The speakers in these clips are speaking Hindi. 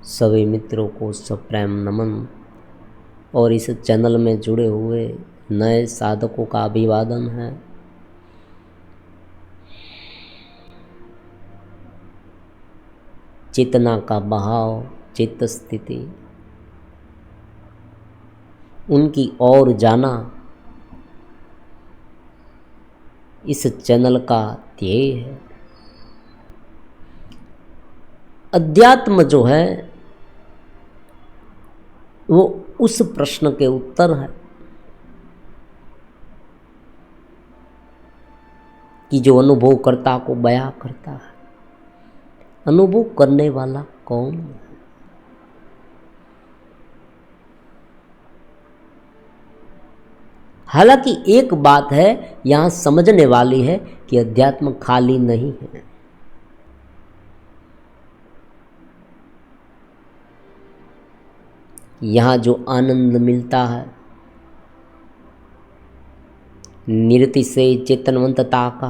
सभी मित्रों को सप्रेम नमन और इस चैनल में जुड़े हुए नए साधकों का अभिवादन है। चेतना का बहाव, चित्त स्थिति, उनकी ओर जाना इस चैनल का ध्येय है। अध्यात्म जो है वो उस प्रश्न के उत्तर है कि जो अनुभव कर्ता को बयां करता है, अनुभव करने वाला कौन है? हालांकि एक बात है यहां समझने वाली है कि अध्यात्म खाली नहीं है। यहाँ जो आनंद मिलता है निरति से चेतनवंतता का,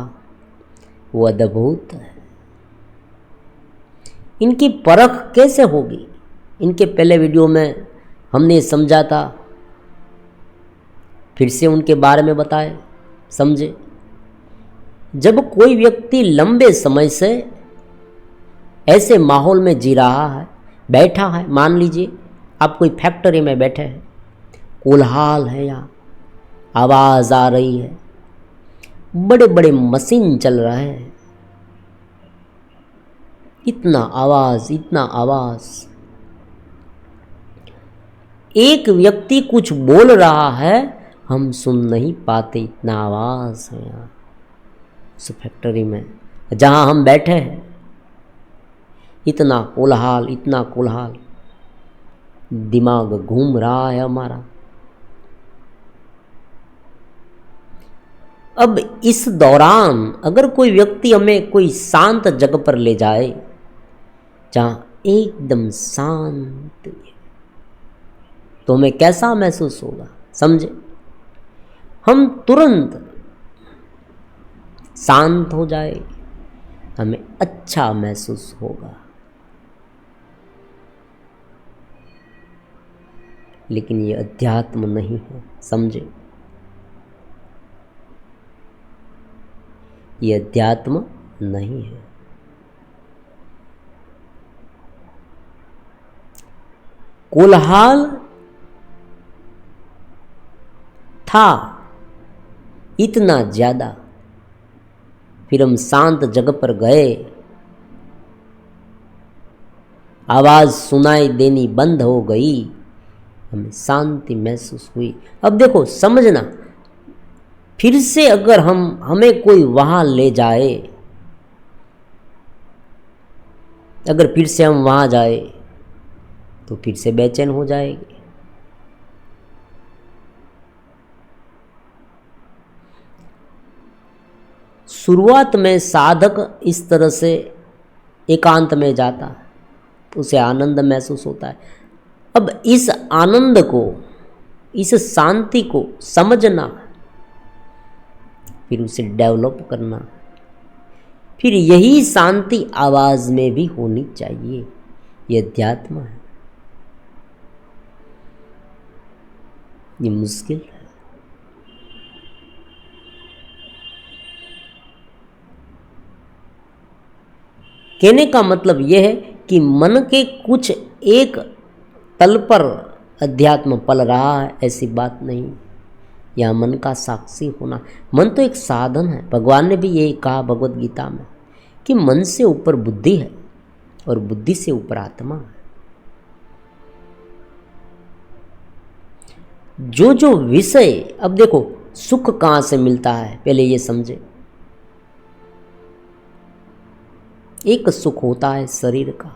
वो अद्भुत है। इनकी परख कैसे होगी? इनके पहले वीडियो में हमने समझा था, फिर से उनके बारे में बताए, समझे। जब कोई व्यक्ति लंबे समय से ऐसे माहौल में जी रहा है, बैठा है, मान लीजिए आप कोई फैक्ट्री में बैठे हैं, कोलाहल है, यहाँ आवाज़ आ रही है, बड़े बड़े मशीन चल रहे हैं, इतना आवाज़, इतना आवाज़। एक व्यक्ति कुछ बोल रहा है, हम सुन नहीं पाते, इतना आवाज़ है यहाँ उस फैक्ट्री में जहाँ हम बैठे हैं। इतना कोलाहल, इतना कोलाहल, दिमाग घूम रहा है हमारा। अब इस दौरान अगर कोई व्यक्ति हमें कोई शांत जगह पर ले जाए जहाँ एकदम शांत है, तो हमें कैसा महसूस होगा? समझे, हम तुरंत शांत हो जाए, हमें अच्छा महसूस होगा। लेकिन ये अध्यात्म नहीं है, समझे। ये अध्यात्म नहीं है। कोलाहल था इतना ज्यादा, फिर हम शांत जगह पर गए, आवाज सुनाई देनी बंद हो गई, हमें शांति महसूस हुई। अब देखो, समझना, फिर से अगर हमें कोई वहां ले जाए, अगर फिर से हम वहां जाए तो फिर से बेचैन हो जाएंगे। शुरुआत में साधक इस तरह से एकांत में जाता है, उसे आनंद महसूस होता है। अब इस आनंद को, इस शांति को समझना, फिर उसे डेवलप करना, फिर यही शांति आवाज में भी होनी चाहिए। ये अध्यात्म है। ये मुश्किल है। कहने का मतलब यह है कि मन के कुछ एक तल पर अध्यात्म पल रहा है, ऐसी बात नहीं। यह मन का साक्षी होना। मन तो एक साधन है। भगवान ने भी यही कहा भगवत गीता में कि मन से ऊपर बुद्धि है और बुद्धि से ऊपर आत्मा है। जो जो विषय, अब देखो, सुख कहाँ से मिलता है, पहले ये समझे। एक सुख होता है शरीर का।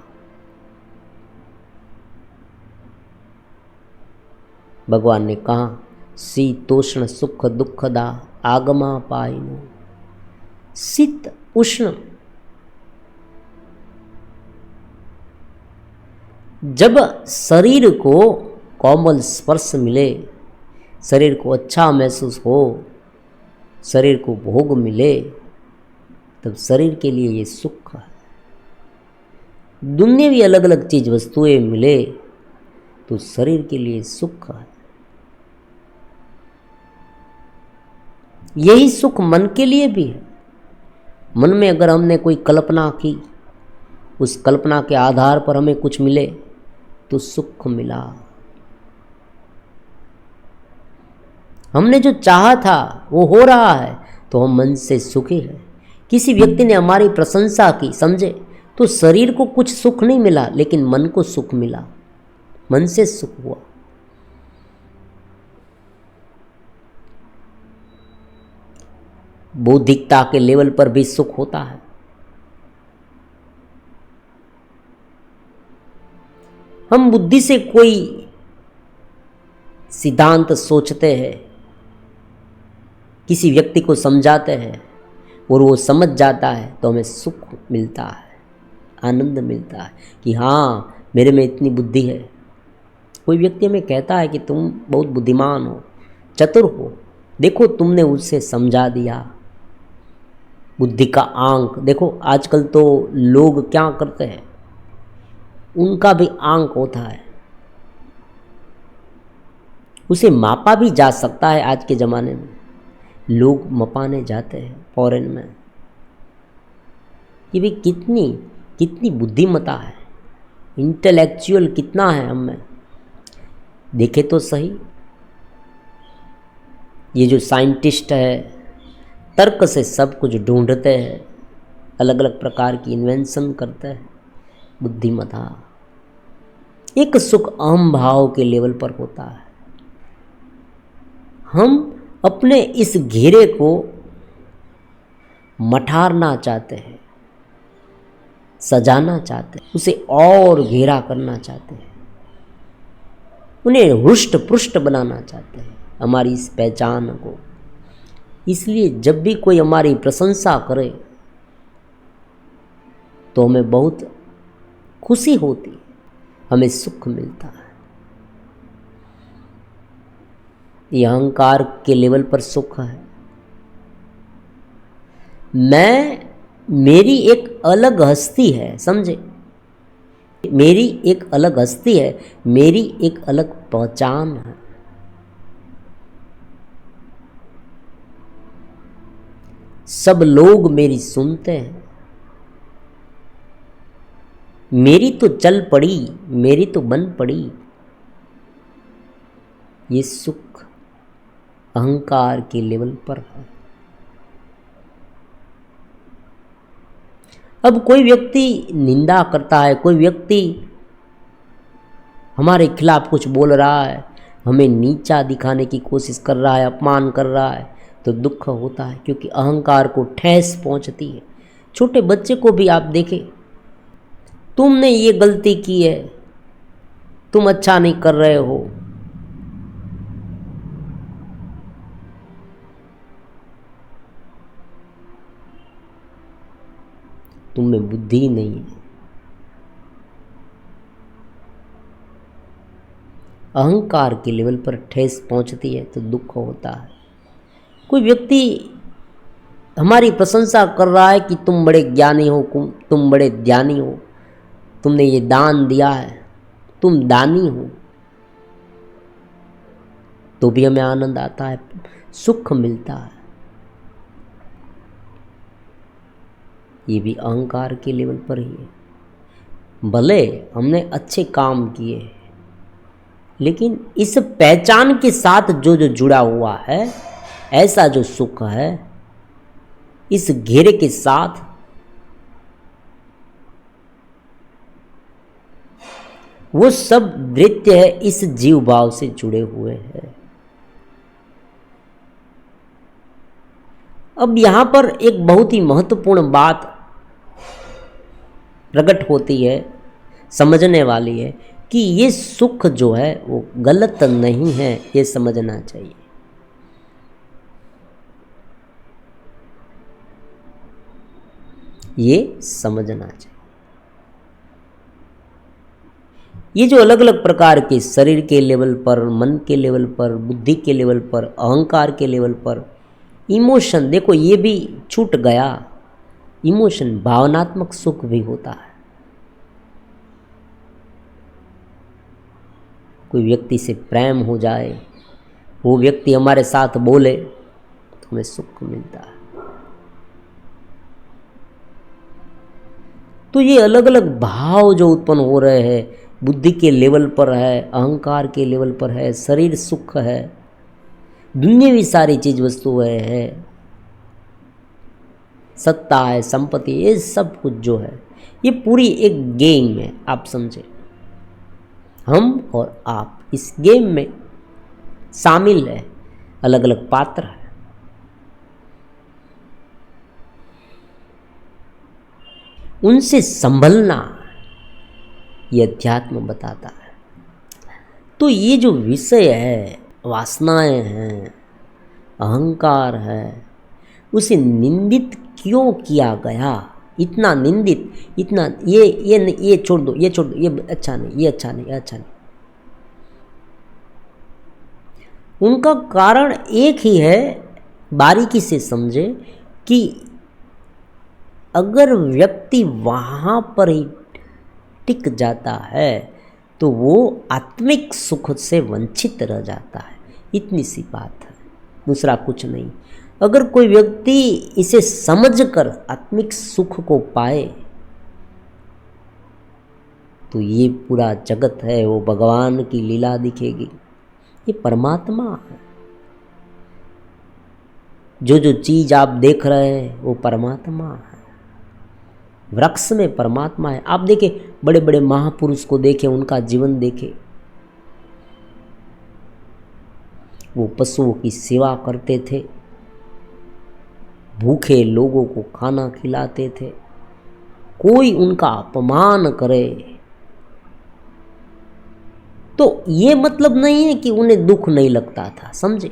भगवान ने कहा, शीतोष्ण सुख दुखदा आगमा पाइनो। शीत उष्ण, जब शरीर को कोमल स्पर्श मिले, शरीर को अच्छा महसूस हो, शरीर को भोग मिले, तब शरीर के लिए ये सुख है। दुनियावी अलग अलग चीज वस्तुएं मिले तो शरीर के लिए सुख है। यही सुख मन के लिए भी है। मन में अगर हमने कोई कल्पना की, उस कल्पना के आधार पर हमें कुछ मिले तो सुख मिला। हमने जो चाहा था वो हो रहा है तो हम मन से सुखी हैं। किसी व्यक्ति ने हमारी प्रशंसा की, समझे, तो शरीर को कुछ सुख नहीं मिला लेकिन मन को सुख मिला, मन से सुख हुआ। बौद्धिकता के लेवल पर भी सुख होता है। हम बुद्धि से कोई सिद्धांत सोचते हैं, किसी व्यक्ति को समझाते हैं और वो समझ जाता है तो हमें सुख मिलता है, आनंद मिलता है कि हाँ मेरे में इतनी बुद्धि है। कोई व्यक्ति हमें कहता है कि तुम बहुत बुद्धिमान हो, चतुर हो, देखो तुमने उसे समझा दिया। बुद्धि का आंक देखो, आजकल तो लोग क्या करते हैं, उनका भी आंक होता है, उसे मापा भी जा सकता है। आज के ज़माने में लोग मपाने जाते हैं फॉरेन में कि भाई कितनी बुद्धिमता है, इंटेलेक्चुअल कितना है हम में। देखे तो सही, ये जो साइंटिस्ट है तर्क से सब कुछ ढूंढते हैं, अलग अलग प्रकार की इन्वेंशन करते हैं, बुद्धिमता। एक सुख अहम भाव के लेवल पर होता है। हम अपने इस घेरे को मठारना चाहते हैं, सजाना चाहते हैं, उसे और घेरा करना चाहते हैं, उन्हें हुष्ट पुष्ट बनाना चाहते हैं, हमारी इस पहचान को। इसलिए जब भी कोई हमारी प्रशंसा करे तो हमें बहुत खुशी होती है, हमें सुख मिलता है। ये अहंकार के लेवल पर सुख है। मेरी एक अलग हस्ती है, समझे, मेरी एक अलग हस्ती है, मेरी एक अलग पहचान है। सब लोग मेरी सुनते हैं, मेरी तो चल पड़ी, मेरी तो बन पड़ी। ये सुख अहंकार के लेवल पर है। अब कोई व्यक्ति निंदा करता है, कोई व्यक्ति हमारे खिलाफ कुछ बोल रहा है, हमें नीचा दिखाने की कोशिश कर रहा है, अपमान कर रहा है, तो दुख होता है, क्योंकि अहंकार को ठेस पहुंचती है। छोटे बच्चे को भी आप देखें, तुमने ये गलती की है, तुम अच्छा नहीं कर रहे हो, तुम में बुद्धि नहीं है। अहंकार के लेवल पर ठेस पहुंचती है तो दुख होता है। कोई व्यक्ति हमारी प्रशंसा कर रहा है कि तुम बड़े ज्ञानी हो, तुम बड़े ज्ञानी हो, तुमने ये दान दिया है, तुम दानी हो, तो भी हमें आनंद आता है, सुख मिलता है। ये भी अहंकार के लेवल पर ही है। भले हमने अच्छे काम किए, लेकिन इस पहचान के साथ जो जो जुड़ा हुआ है, ऐसा जो सुख है, इस घेरे के साथ वो सब नृत्य है, इस जीव भाव से जुड़े हुए हैं। अब यहां पर एक बहुत ही महत्वपूर्ण बात प्रकट होती है, समझने वाली है, कि ये सुख जो है वो गलत नहीं है, ये समझना चाहिए। ये समझना चाहिए। ये जो अलग अलग प्रकार के शरीर के लेवल पर, मन के लेवल पर, बुद्धि के लेवल पर, अहंकार के लेवल पर, इमोशन, देखो ये भी छूट गया। इमोशन, भावनात्मक सुख भी होता है। कोई व्यक्ति से प्रेम हो जाए, वो व्यक्ति हमारे साथ बोले तो हमें सुख मिलता है। तो ये अलग अलग भाव जो उत्पन्न हो रहे हैं, बुद्धि के लेवल पर है, अहंकार के लेवल पर है, शरीर सुख है, दुनियावी सारी चीज वस्तुएं है, सत्ता है, संपत्ति, ये सब कुछ जो है ये पूरी एक गेम है। आप समझे, हम और आप इस गेम में शामिल है, अलग अलग पात्र है। उनसे संभलना ये अध्यात्म बताता है। तो ये जो विषय है, वासनाएं हैं, अहंकार है, उसे निंदित क्यों किया गया? इतना निंदित, इतना ये छोड़ दो, ये छोड़ दो, ये अच्छा नहीं, ये अच्छा नहीं, ये अच्छा नहीं। उनका कारण एक ही है, बारीकी से समझे कि अगर व्यक्ति वहाँ पर ही टिक जाता है तो वो आत्मिक सुख से वंचित रह जाता है। इतनी सी बात है, दूसरा कुछ नहीं। अगर कोई व्यक्ति इसे समझकर आत्मिक सुख को पाए तो ये पूरा जगत है वो भगवान की लीला दिखेगी, ये परमात्मा है। जो जो चीज आप देख रहे हैं वो परमात्मा है। वृक्ष में परमात्मा है। आप देखें, बड़े बड़े महापुरुष को देखें, उनका जीवन देखें, वो पशुओं की सेवा करते थे, भूखे लोगों को खाना खिलाते थे, कोई उनका अपमान करे तो ये मतलब नहीं है कि उन्हें दुख नहीं लगता था। समझे,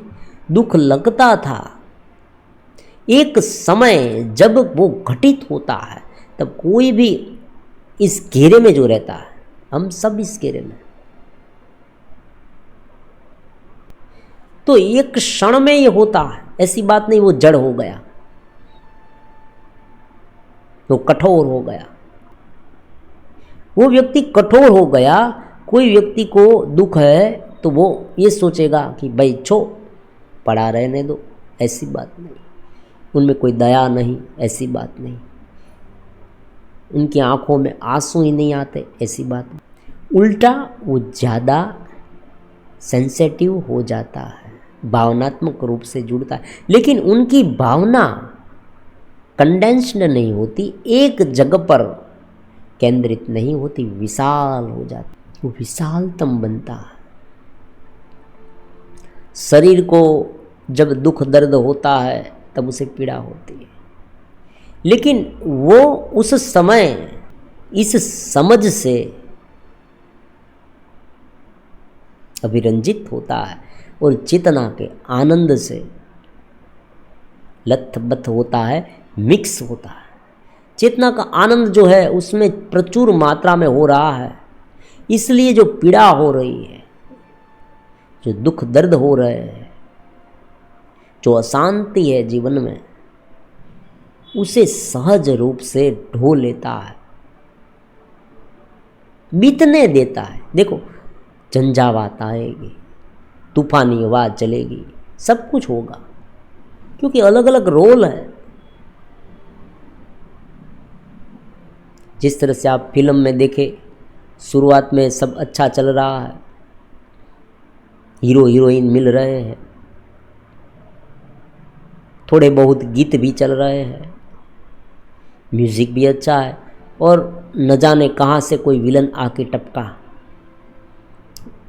दुख लगता था। एक समय जब वो घटित होता है तब कोई भी इस घेरे में जो रहता है, हम सब इस घेरे में, तो एक क्षण में ये होता है। ऐसी बात नहीं वो जड़ हो गया, वो कठोर हो गया। वो व्यक्ति कठोर हो गया। कोई व्यक्ति को दुख है तो वो ये सोचेगा कि भाई छो, पड़ा रहने दो, ऐसी बात नहीं। उनमें कोई दया नहीं, ऐसी बात नहीं। उनकी आंखों में आंसू ही नहीं आते, ऐसी बात नहीं। उल्टा वो ज़्यादा सेंसेटिव हो जाता है, भावनात्मक रूप से जुड़ता है। लेकिन उनकी भावना कंडेंस्ड नहीं होती, एक जगह पर केंद्रित नहीं होती, विशाल हो जाती, वो विशालतम बनता है। शरीर को जब दुख दर्द होता है तब उसे पीड़ा होती है, लेकिन वो उस समय इस समझ से अभिरंजित होता है और चेतना के आनंद से लथबथ होता है, मिक्स होता है। चेतना का आनंद जो है उसमें प्रचुर मात्रा में हो रहा है, इसलिए जो पीड़ा हो रही है, जो दुख दर्द हो रहे हैं, जो अशांति है जीवन में, उसे सहज रूप से ढो लेता है, बीतने देता है। देखो, झंझावात आएगी, तूफानी आवाज चलेगी, सब कुछ होगा, क्योंकि अलग अलग रोल है। जिस तरह से आप फिल्म में देखें, शुरुआत में सब अच्छा चल रहा है, हीरो हीरोइन मिल रहे हैं, थोड़े बहुत गीत भी चल रहे हैं, म्यूजिक भी अच्छा है, और न जाने कहाँ से कोई विलन आके टपका।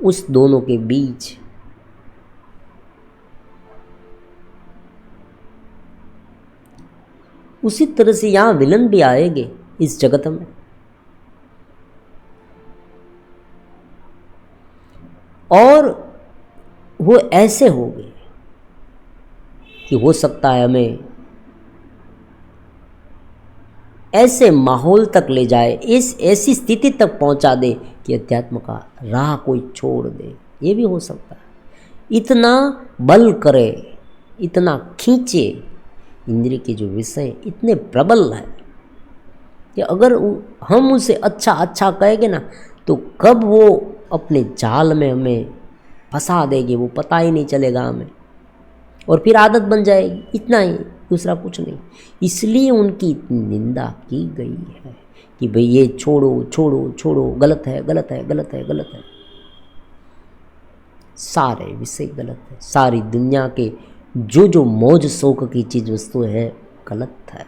उस दोनों के बीच उसी तरह से यहाँ विलन भी आएंगे इस जगत में, और वो ऐसे होंगे कि हो सकता है हमें ऐसे माहौल तक ले जाए, इस ऐसी स्थिति तक पहुंचा दे कि अध्यात्म का राह कोई छोड़ दे। ये भी हो सकता है। इतना बल करे, इतना खींचे, इंद्रिय के जो विषय इतने प्रबल है कि अगर हम उसे अच्छा अच्छा कहेंगे ना, तो कब वो अपने जाल में हमें फंसा देगी, वो पता ही नहीं चलेगा हमें, और फिर आदत बन जाएगी। इतना ही, दूसरा कुछ नहीं। इसलिए उनकी इतनी निंदा की गई है कि भाई ये छोड़ो छोड़ो छोड़ो, गलत है गलत है गलत है गलत है। सारे विषय गलत है, सारी दुनिया के जो मौज शौक की चीज़ वस्तु है गलत है,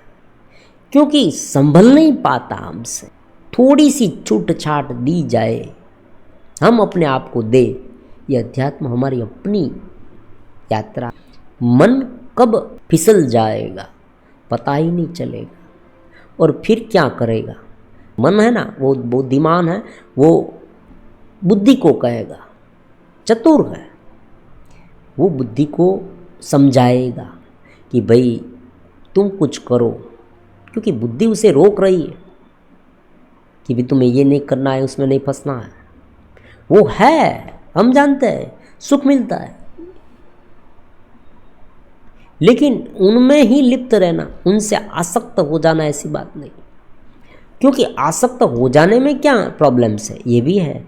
क्योंकि संभल नहीं पाता हमसे। थोड़ी सी छूट छाट दी जाए, हम अपने आप को दे, ये अध्यात्म हमारी अपनी यात्रा। मन कब फिसल जाएगा पता ही नहीं चलेगा, और फिर क्या करेगा। मन है ना, वो बुद्धिमान है, वो बुद्धि को कहेगा, चतुर है, वो बुद्धि को समझाएगा कि भाई तुम कुछ करो, क्योंकि बुद्धि उसे रोक रही है कि भी तुम्हें ये नहीं करना है, उसमें नहीं फंसना है। वो है, हम जानते हैं, सुख मिलता है, लेकिन उनमें ही लिप्त रहना, उनसे आसक्त हो जाना ऐसी बात नहीं। क्योंकि आसक्त हो जाने में क्या प्रॉब्लम्स है, ये भी है।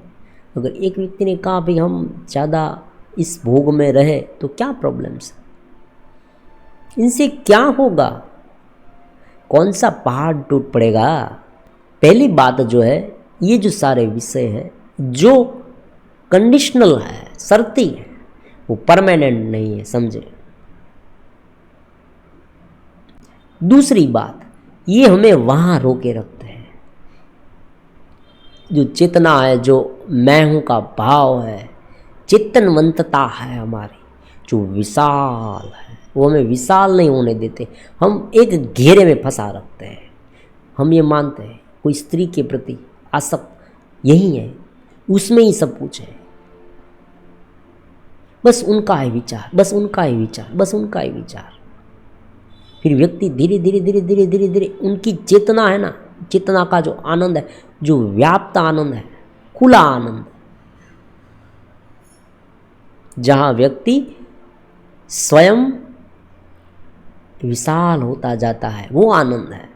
अगर एक व्यक्ति ने कहा भाई हम ज़्यादा इस भोग में रहे तो क्या प्रॉब्लम्स है, इनसे क्या होगा, कौन सा पहाड़ टूट पड़ेगा। पहली बात जो है, ये जो सारे विषय है जो कंडीशनल है, शर्ती है, वो परमानेंट नहीं है, समझे। दूसरी बात, ये हमें वहाँ रोके रखते हैं। जो चेतना है, जो मैं हूँ का भाव है, चेतनवंतता है हमारी, जो विशाल है, वो हमें विशाल नहीं होने देते। हम एक घेरे में फंसा रखते हैं। हम ये मानते हैं कोई स्त्री के प्रति आसक्त यही है, उसमें ही सब कुछ है, बस उनका ही विचार, बस उनका ही विचार, बस उनका ही विचार। फिर व्यक्ति धीरे धीरे धीरे धीरे धीरे धीरे उनकी चेतना है ना, चेतना का जो आनंद है, जो व्याप्त आनंद है, खुला आनंद, जहां व्यक्ति स्वयं विशाल होता जाता है, वो आनंद है।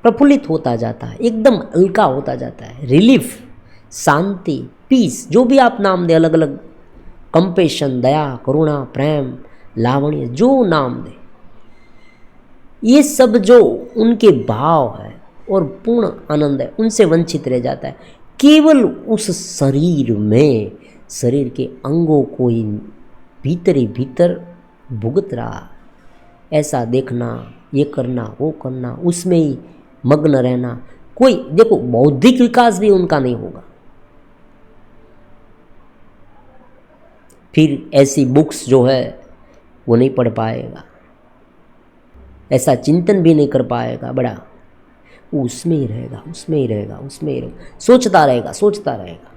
प्रफुल्लित होता जाता है, एकदम हल्का होता जाता है, रिलीफ, शांति, पीस, जो भी आप नाम दे, अलग अलग, कंपेशन, दया, करुणा, प्रेम, लावण्य, जो नाम दे, ये सब जो उनके भाव है और पूर्ण आनंद है, उनसे वंचित रह जाता है। केवल उस शरीर में, शरीर के अंगों को ही भीतर ही भीतर भुगत रहा, ऐसा देखना, ये करना, वो करना, उसमें ही मग्न रहना। कोई देखो, बौद्धिक विकास भी उनका नहीं होगा। फिर ऐसी बुक्स जो है वो नहीं पढ़ पाएगा, ऐसा चिंतन भी नहीं कर पाएगा बड़ा, वो उसमें ही रहेगा, उसमें ही रहेगा, उसमें ही रहेगा, सोचता रहेगा, सोचता रहेगा।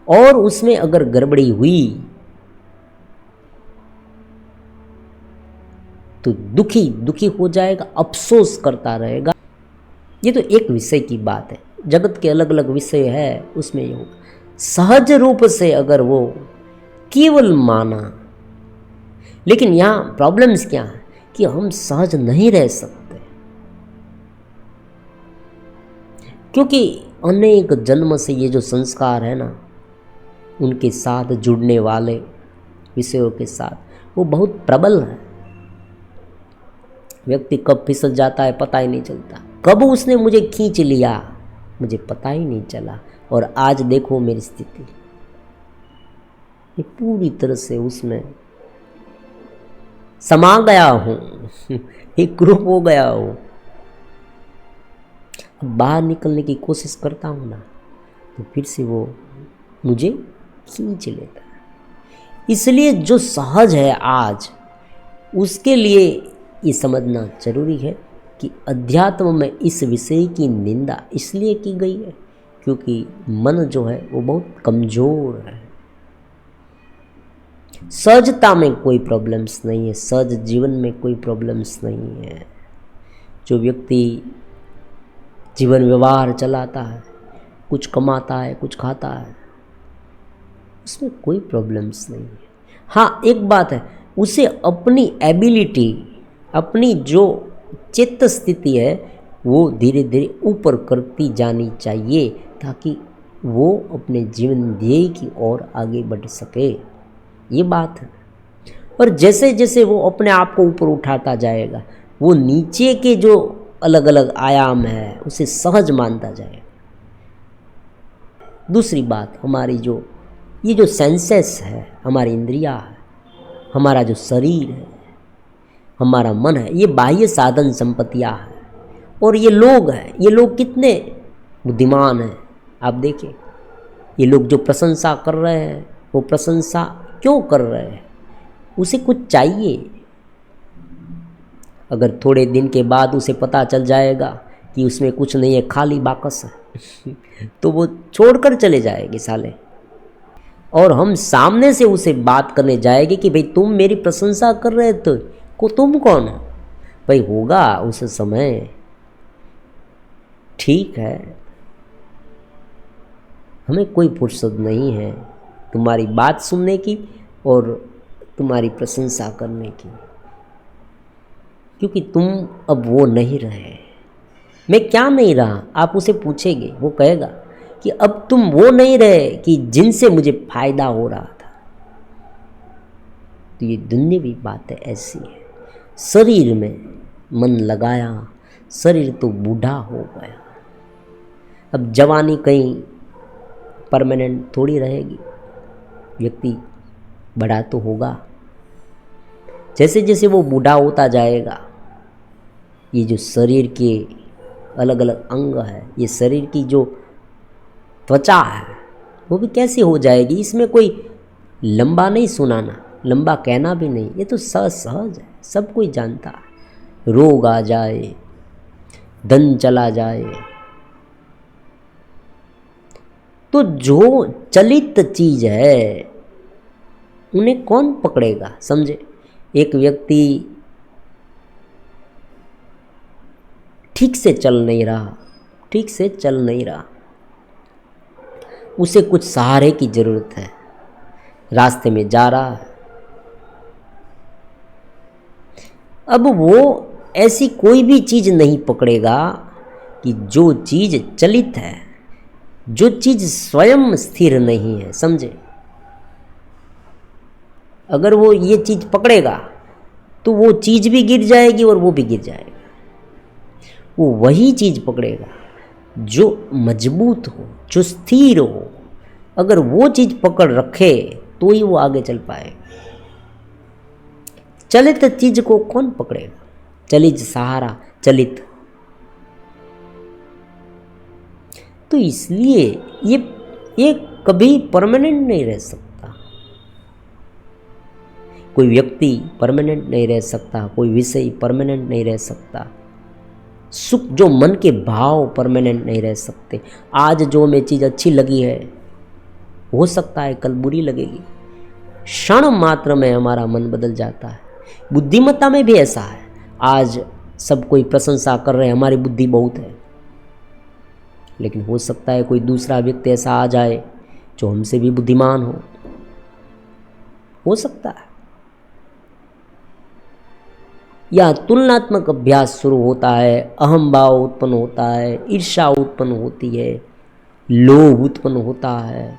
और उसमें अगर गड़बड़ी हुई तो दुखी दुखी हो जाएगा, अफसोस करता रहेगा। ये तो एक विषय की बात है, जगत के अलग अलग विषय है, उसमें ये होगा। सहज रूप से अगर वो केवल माना, लेकिन यहाँ प्रॉब्लम्स क्या है कि हम सहज नहीं रह सकते, क्योंकि अनेक जन्म से ये जो संस्कार है ना, उनके साथ जुड़ने वाले विषयों के साथ वो बहुत प्रबल है। व्यक्ति कब फिसल जाता है पता ही नहीं चलता, कब उसने मुझे खींच लिया मुझे पता ही नहीं चला, और आज देखो मेरी स्थिति, ये पूरी तरह से उसमें समा गया हूँ, एक ग्रुप हो गया हूँ। अब बाहर निकलने की कोशिश करता हूँ ना, तो फिर से वो मुझे खींच लेता है। इसलिए जो सहज है आज, उसके लिए ये समझना जरूरी है कि अध्यात्म में इस विषय की निंदा इसलिए की गई है क्योंकि मन जो है वो बहुत कमज़ोर है। सहजता में कोई प्रॉब्लम्स नहीं है, सहज जीवन में कोई प्रॉब्लम्स नहीं है। जो व्यक्ति जीवन व्यवहार चलाता है, कुछ कमाता है, कुछ खाता है, उसमें कोई प्रॉब्लम्स नहीं है। हाँ, एक बात है, उसे अपनी एबिलिटी, अपनी जो चित्त स्थिति है वो धीरे धीरे ऊपर करती जानी चाहिए, ताकि वो अपने जीवन ध्येय की ओर आगे बढ़ सके, ये बात है। और जैसे जैसे वो अपने आप को ऊपर उठाता जाएगा, वो नीचे के जो अलग अलग आयाम है उसे सहज मानता जाएगा। दूसरी बात, हमारी जो ये जो सेंसेस है, हमारी इंद्रियां है, हमारा जो शरीर है, हमारा मन है, ये बाह्य साधन संपत्तियां है। और ये लोग हैं, ये लोग कितने बुद्धिमान हैं। आप देखिए, ये लोग जो प्रशंसा कर रहे हैं, वो प्रशंसा क्यों कर रहे हैं? उसे कुछ चाहिए। अगर थोड़े दिन के बाद उसे पता चल जाएगा कि उसमें कुछ नहीं है, खाली बाकस है तो वो छोड़कर चले जाएंगे साले। और हम सामने से उसे बात करने जाएंगे कि भाई तुम मेरी प्रशंसा कर रहे थे, को तुम कौन हो? भाई होगा उस समय, ठीक है, हमें कोई फुर्सत नहीं है तुम्हारी बात सुनने की और तुम्हारी प्रशंसा करने की, क्योंकि तुम अब वो नहीं रहे। मैं क्या नहीं रहा, आप उसे पूछेंगे, वो कहेगा कि अब तुम वो नहीं रहे कि जिनसे मुझे फायदा हो रहा था। तो ये दुनियावी बातें ऐसी है। शरीर में मन लगाया, शरीर तो बूढ़ा हो गया। अब जवानी कहीं परमानेंट थोड़ी रहेगी, व्यक्ति बड़ा तो होगा। जैसे जैसे वो बूढ़ा होता जाएगा, ये जो शरीर के अलग अलग अंग है, ये शरीर की जो त्वचा है, वो भी कैसी हो जाएगी। इसमें कोई लंबा नहीं सुनाना, लंबा कहना भी नहीं, ये तो सहज है, सब कोई जानता है। रोग आ जाए, धन चला जाए, तो जो चलित चीज है उन्हें कौन पकड़ेगा? समझे, एक व्यक्ति ठीक से चल नहीं रहा, ठीक से चल नहीं रहा, उसे कुछ सहारे की जरूरत है। रास्ते में जा रहा है, अब वो ऐसी कोई भी चीज नहीं पकड़ेगा कि जो चीज चलित है, जो चीज स्वयं स्थिर नहीं है। समझे, अगर वो ये चीज पकड़ेगा तो वो चीज भी गिर जाएगी और वो भी गिर जाएगा। वो वही चीज पकड़ेगा जो मजबूत हो, जो स्थिर हो। अगर वो चीज पकड़ रखे तो ही वो आगे चल पाएगा। चलित चीज को कौन पकड़ेगा? चलित सहारा, चलित। तो इसलिए ये कभी परमानेंट नहीं रह सकता। कोई व्यक्ति परमानेंट नहीं रह सकता, कोई विषय परमानेंट नहीं रह सकता, सुख जो मन के भाव परमानेंट नहीं रह सकते। आज जो हमें चीज़ अच्छी लगी है, हो सकता है कल बुरी लगेगी। क्षण मात्र में हमारा मन बदल जाता है। बुद्धिमत्ता में भी ऐसा है। आज सब कोई प्रशंसा कर रहे हैं, हमारी बुद्धि बहुत है, लेकिन हो सकता है कोई दूसरा व्यक्ति ऐसा आ जाए जो हमसे भी बुद्धिमान हो सकता है। या तुलनात्मक अभ्यास शुरू होता है, अहम भाव उत्पन्न होता है, ईर्ष्या उत्पन्न होती है, लोभ उत्पन्न होता है,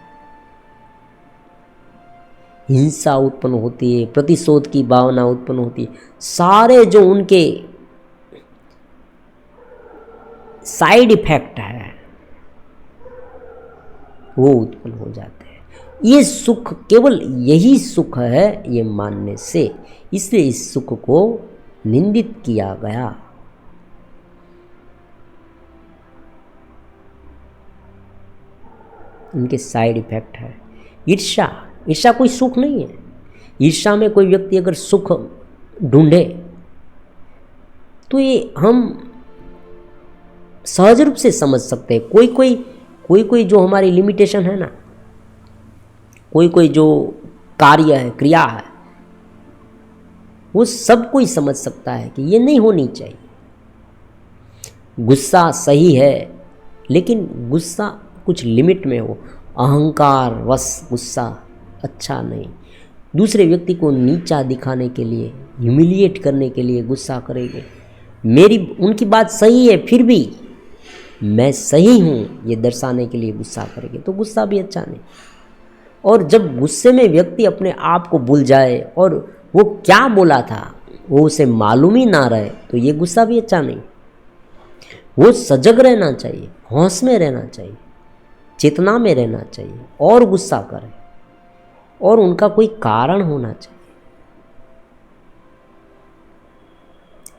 हिंसा उत्पन्न होती है, प्रतिशोध की भावना उत्पन्न होती है। सारे जो उनके साइड इफेक्ट है वो उत्पन्न हो जाते हैं। ये सुख, केवल यही सुख है ये मानने से, इसलिए इस सुख को निंदित किया गया। इनके साइड इफेक्ट है। ईर्ष्या, ईर्ष्या कोई सुख नहीं है। ईर्ष्या में कोई व्यक्ति अगर सुख ढूंढे तो ये हम सहज रूप से समझ सकते हैं। कोई कोई जो हमारी लिमिटेशन है ना, कोई जो कार्य है, क्रिया है, वो सब कोई समझ सकता है कि ये नहीं होनी चाहिए। गुस्सा सही है, लेकिन गुस्सा कुछ लिमिट में हो। अहंकार वश गुस्सा अच्छा नहीं। दूसरे व्यक्ति को नीचा दिखाने के लिए, ह्यूमिलिएट करने के लिए गुस्सा करेंगे। उनकी बात सही है, फिर भी मैं सही हूँ ये दर्शाने के लिए गुस्सा करेंगे तो गुस्सा भी अच्छा नहीं। और जब गुस्से में व्यक्ति अपने आप को भूल जाए और वो क्या बोला था वो उसे मालूम ही ना रहे तो ये गुस्सा भी अच्छा नहीं। वो सजग रहना चाहिए, होश में रहना चाहिए, चेतना में रहना चाहिए और गुस्सा करें और उनका कोई कारण होना चाहिए।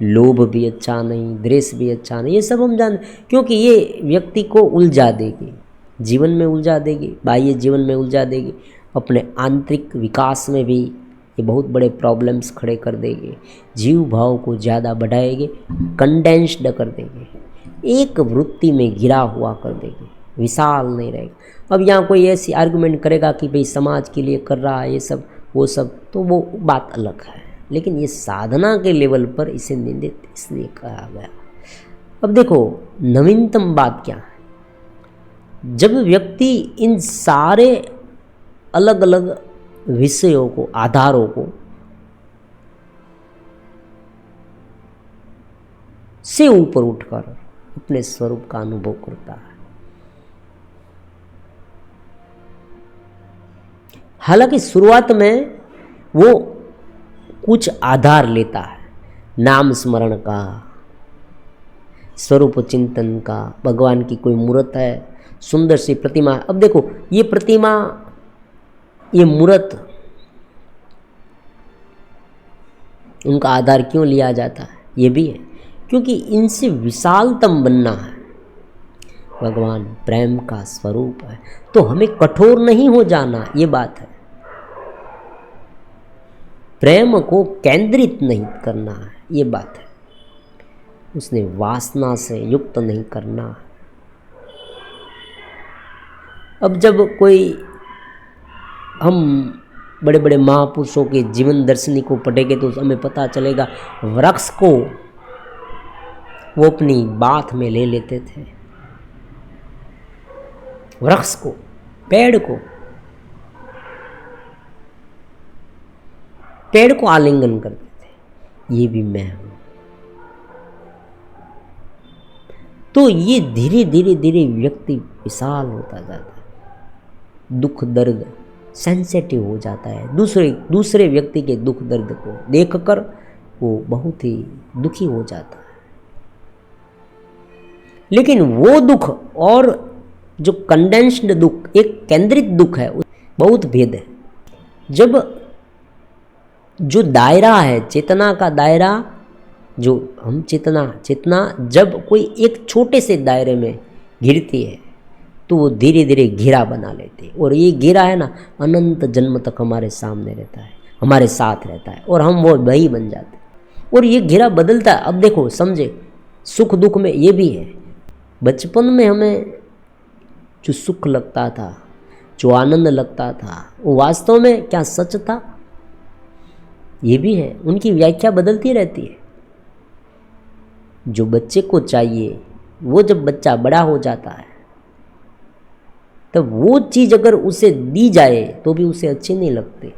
लोभ भी अच्छा नहीं, द्वेष भी अच्छा नहीं, ये सब हम जान, क्योंकि ये व्यक्ति को उलझा देगी, जीवन में उलझा देगी, बाह्य जीवन में उलझा देगी, अपने आंतरिक विकास में भी ये बहुत बड़े प्रॉब्लम्स खड़े कर देंगे, जीव भाव को ज़्यादा बढ़ाएंगे, कंडेंस्ड कर देंगे, एक वृत्ति में घिरा हुआ कर देंगे, विशाल नहीं रहेगा। अब यहाँ कोई ऐसी आर्गुमेंट करेगा कि भाई समाज के लिए कर रहा है ये सब वो सब, तो वो बात अलग है, लेकिन ये साधना के लेवल पर इसे निंदित इसलिए कहा गया। अब देखो नवीनतम बात क्या है, जब व्यक्ति इन सारे अलग अलग विषयों को, आधारों को से ऊपर उठकर अपने स्वरूप का अनुभव करता है, हालांकि शुरुआत में वो कुछ आधार लेता है, नाम स्मरण का, स्वरूप चिंतन का, भगवान की कोई मूर्त है, सुंदर सी प्रतिमा। अब देखो ये प्रतिमा, ये मूर्त, उनका आधार क्यों लिया जाता है, ये भी है क्योंकि इनसे विशालतम बनना है। भगवान प्रेम का स्वरूप है तो हमें कठोर नहीं हो जाना, ये बात है। प्रेम को केंद्रित नहीं करना है, ये बात है। उसने वासना से युक्त नहीं करना है। अब जब कोई हम बड़े बड़े महापुरुषों के जीवन दर्शनी को पढ़ेंगे तो हमें पता चलेगा वृक्ष को वो अपनी बात में ले लेते थे, वृक्ष को, पेड़ को आलिंगन करते थे, ये भी मैं हूं। तो ये धीरे धीरे धीरे व्यक्ति विशाल होता जाता है, दुख दर्द सेंसिटिव हो जाता है, दूसरे व्यक्ति के दुख दर्द को देखकर वो बहुत ही दुखी हो जाता है। लेकिन वो दुख और जो कंडेंस्ड दुख, एक केंद्रित दुख है, बहुत भेद है। जब जो दायरा है, चेतना का दायरा, जो हम चेतना जब कोई एक छोटे से दायरे में घिरती है तो वो धीरे धीरे घेरा बना लेती है, और ये घेरा है ना अनंत जन्म तक हमारे सामने रहता है, हमारे साथ रहता है, और हम वो वही बन जाते हैं। और ये घेरा बदलता है। अब देखो समझे, सुख दुख में ये भी है। बचपन में हमें जो सुख लगता था, जो आनंद लगता था, वो वास्तव में क्या सच था, ये भी है। उनकी व्याख्या बदलती रहती है। जो बच्चे को चाहिए वो जब बच्चा बड़ा हो जाता है तब वो चीज़ अगर उसे दी जाए तो भी उसे अच्छी नहीं लगती।